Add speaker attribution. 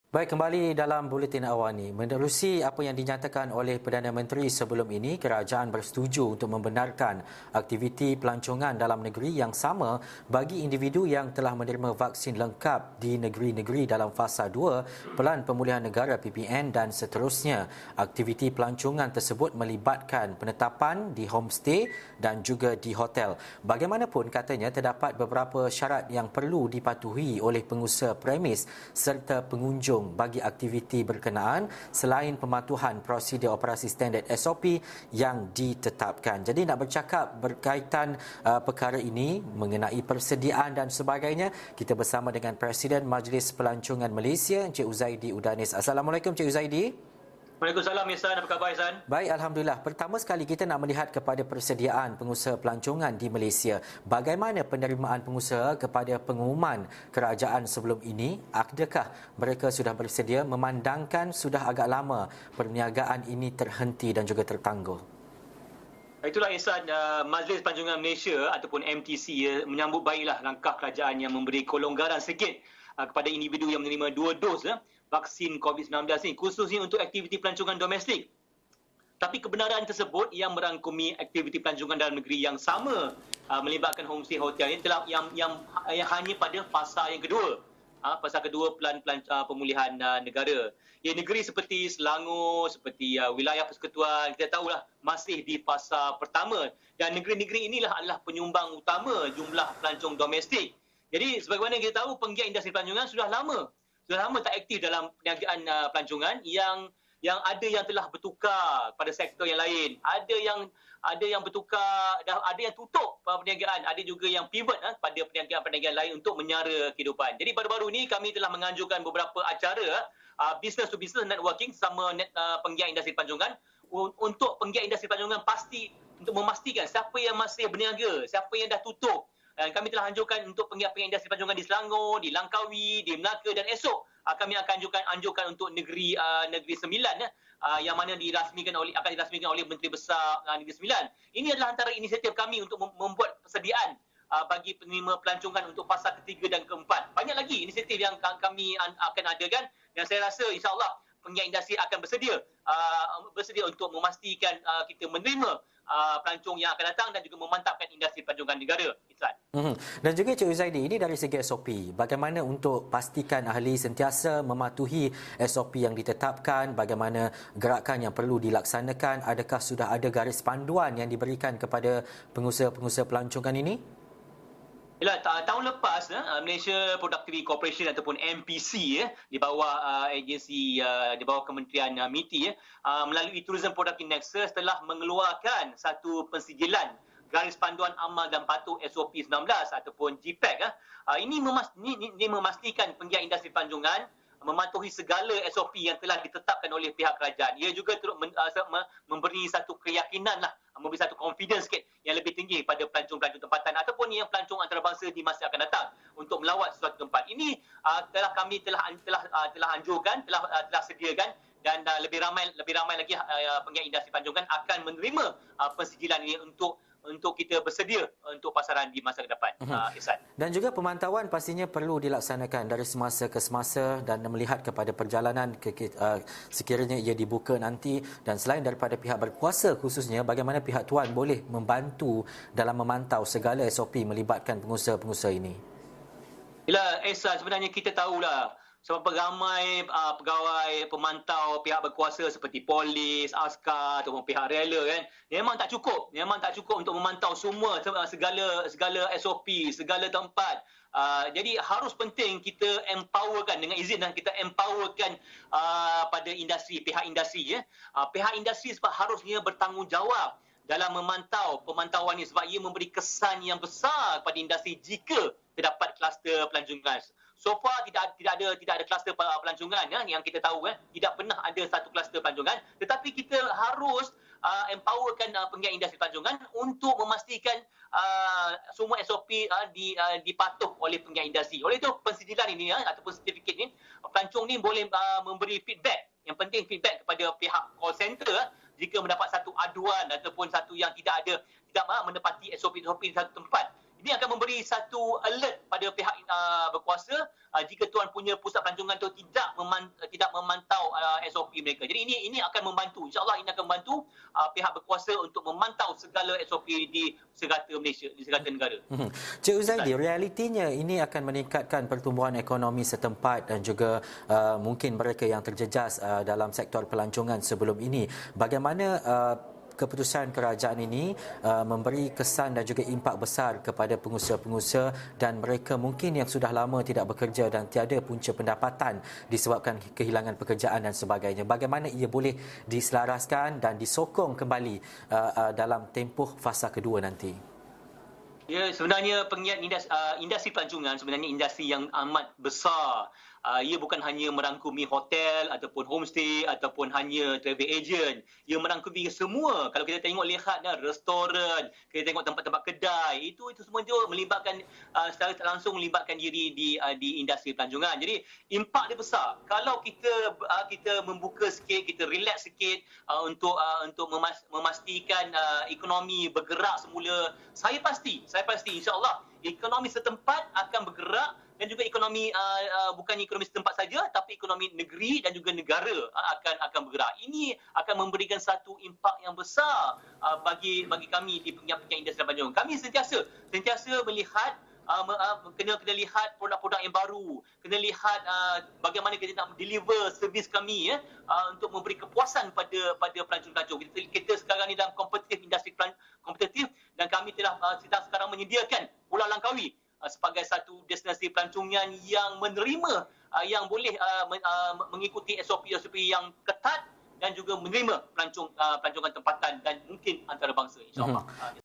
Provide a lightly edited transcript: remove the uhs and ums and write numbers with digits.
Speaker 1: Baik, kembali dalam Buletin Awani. Menerusi apa yang dinyatakan oleh Perdana Menteri sebelum ini, kerajaan bersetuju untuk membenarkan aktiviti pelancongan dalam negeri yang sama bagi individu yang telah menerima vaksin lengkap di negeri-negeri dalam fasa 2 Pelan Pemulihan Negara PPN dan seterusnya. Aktiviti pelancongan tersebut melibatkan penetapan di homestay dan juga di hotel. Bagaimanapun katanya terdapat beberapa syarat yang perlu dipatuhi oleh pengusaha premis serta pengunjung bagi aktiviti berkenaan selain pematuhan prosedur operasi standard SOP yang ditetapkan. Jadi nak bercakap berkaitan perkara ini mengenai persediaan dan sebagainya, kita bersama dengan Presiden Majlis Pelancongan Malaysia, Encik Uzaidi Udanis. Assalamualaikum Encik Uzaidi.
Speaker 2: Waalaikumsalam Ihsan, apa khabar Ihsan?
Speaker 1: Baik, Alhamdulillah. Pertama sekali kita nak melihat kepada persediaan pengusaha pelancongan di Malaysia. Bagaimana penerimaan pengusaha kepada pengumuman kerajaan sebelum ini? Adakah mereka sudah bersedia memandangkan sudah agak lama perniagaan ini terhenti dan juga tertangguh?
Speaker 2: Itulah Ihsan, Majlis Pelancongan Malaysia ataupun MTC menyambut baiklah langkah kerajaan yang memberi kelonggaran sedikit kepada individu yang menerima 2 dos vaksin COVID-19 ini, khususnya untuk aktiviti pelancongan domestik. Tapi kebenaran tersebut yang merangkumi aktiviti pelancongan dalam negeri yang sama melibatkan homestay hotel ini telah yang hanya pada fasa yang kedua. Fasa kedua pemulihan negara. Ya, negeri seperti Selangor, seperti wilayah persekutuan, kita tahulah masih di fasa pertama. Dan negeri-negeri inilah adalah penyumbang utama jumlah pelancong domestik. Jadi sebagaimana kita tahu, penggiat industri pelancongan sudah lama tak aktif dalam perniagaan pelancongan yang ada yang telah bertukar pada sektor yang lain, ada yang bertukar, ada yang tutup perniagaan, ada juga yang pivot pada perniagaan lain untuk menyara kehidupan. Jadi baru-baru ini kami telah menganjurkan beberapa acara business to business networking sama penggiat industri pelancongan untuk penggiat industri pelancongan untuk memastikan siapa yang masih berniaga, siapa yang dah tutup. Dan kami telah anjurkan untuk penggiat-penggiat industri pelancongan di Selangor, di Langkawi, di Melaka dan esok kami akan anjurkan untuk Negeri Sembilan yang mana akan dirasmikan oleh Menteri Besar Negeri Sembilan. Ini adalah antara inisiatif kami untuk membuat persediaan bagi penerima pelancongan untuk fasa ketiga dan keempat. Banyak lagi inisiatif yang kami akan adakan dan saya rasa insya-Allah penggiat industri akan bersedia untuk memastikan kita menerima pelancong yang akan datang dan juga memantapkan industri pelancongan negara.
Speaker 1: Dan juga Cik Uzaidi, ini dari segi SOP. Bagaimana untuk pastikan ahli sentiasa mematuhi SOP yang ditetapkan, bagaimana gerakan yang perlu dilaksanakan, adakah sudah ada garis panduan yang diberikan kepada pengusaha-pengusaha pelancongan ini?
Speaker 2: Tahun lepas Malaysia Productivity Corporation ataupun MPC di bawah agensi di bawah Kementerian MITI melalui Tourism Product Nexus telah mengeluarkan satu pensijilan garis panduan amal dan patuh SOP 19 ataupun GPAC. Ini memastikan penggiat industri pelancongan mematuhi segala SOP yang telah ditetapkan oleh pihak kerajaan. Ia juga memberi satu keyakinan memberi satu confidence sikit yang lebih tinggi pada pelancong-pelancong tempatan ataupun yang pelancong antarabangsa di masa akan datang untuk melawat suatu tempat. Ini kami telah anjurkan, telah sediakan dan lebih ramai lagi penggiat industri pelancongan akan menerima pensijilan ini untuk kita bersedia untuk pasaran di masa ke depan. Ihsan.
Speaker 1: Dan juga pemantauan pastinya perlu dilaksanakan dari semasa ke semasa dan melihat kepada perjalanan sekiranya ia dibuka nanti, dan selain daripada pihak berkuasa khususnya, bagaimana pihak tuan boleh membantu dalam memantau segala SOP melibatkan pengusaha-pengusaha ini?
Speaker 2: Ihsan, sebenarnya kita tahulah sebab ramai pegawai pemantau pihak berkuasa seperti polis, askar ataupun pihak rela memang tak cukup untuk memantau segala SOP, segala tempat. Jadi harus penting kita empowerkan, dengan izin kita empowerkan pada pihak industri. Pihak industri sebab harusnya bertanggungjawab dalam memantau pemantauan ini sebab ia memberi kesan yang besar pada industri jika terdapat kluster pelancongan. So far tidak ada kluster pelancongan yang kita tahu tidak pernah ada satu kluster pelancongan, tetapi kita harus empowerkan penggiat industri pelancongan untuk memastikan semua SOP dipatuh oleh penggiat industri. Oleh itu pensijilan ini ataupun sertifikat ini, pelancong ni boleh memberi feedback. Yang penting feedback kepada pihak call center jika mendapat satu aduan ataupun satu yang tidak menepati SOP di satu tempat. Ini akan memberi satu alert pada pihak berkuasa jika tuan punya pusat pelancongan tu tidak memantau SOP mereka. Jadi ini akan membantu, insya-Allah ini akan membantu pihak berkuasa untuk memantau segala SOP di segala Malaysia, di segala negara.
Speaker 1: Cik Uzaidi, realitinya ini akan meningkatkan pertumbuhan ekonomi setempat dan juga mungkin mereka yang terjejas dalam sektor pelancongan sebelum ini. Bagaimana keputusan kerajaan ini memberi kesan dan juga impak besar kepada pengusaha-pengusaha dan mereka mungkin yang sudah lama tidak bekerja dan tiada punca pendapatan disebabkan kehilangan pekerjaan dan sebagainya. Bagaimana ia boleh diselaraskan dan disokong kembali dalam tempoh fasa kedua nanti?
Speaker 2: Ya, sebenarnya pengiat industri pelancongan sebenarnya industri yang amat besar. Ia bukan hanya merangkumi hotel ataupun homestay ataupun hanya travel agent. Ia merangkumi semua. Kalau kita lihat restoran, kita tengok tempat-tempat kedai, itu semua itu melibatkan secara tak langsung melibatkan diri di industri pelancongan. Jadi impak dia besar. Kalau kita membuka sikit, kita relax sikit untuk memastikan ekonomi bergerak semula, saya pasti insya-Allah ekonomi setempat akan bergerak dan juga ekonomi bukan ekonomi setempat saja tapi ekonomi negeri dan juga negara akan bergerak. Ini akan memberikan satu impak yang besar bagi kami di pengiat-pengiat industri pelancongan. Kami sentiasa melihat kena lihat produk-produk yang baru, kena lihat bagaimana kita nak deliver servis kami untuk memberi kepuasan pada pelancong-pelancong. Kita sekarang ni dalam industri kompetitif dan kami sedang sekarang menyediakan Pulau Langkawi sebagai satu destinasi pelancongan yang menerima, yang boleh mengikuti SOP yang ketat dan juga menerima pelancongan tempatan dan mungkin antarabangsa, insya-Allah.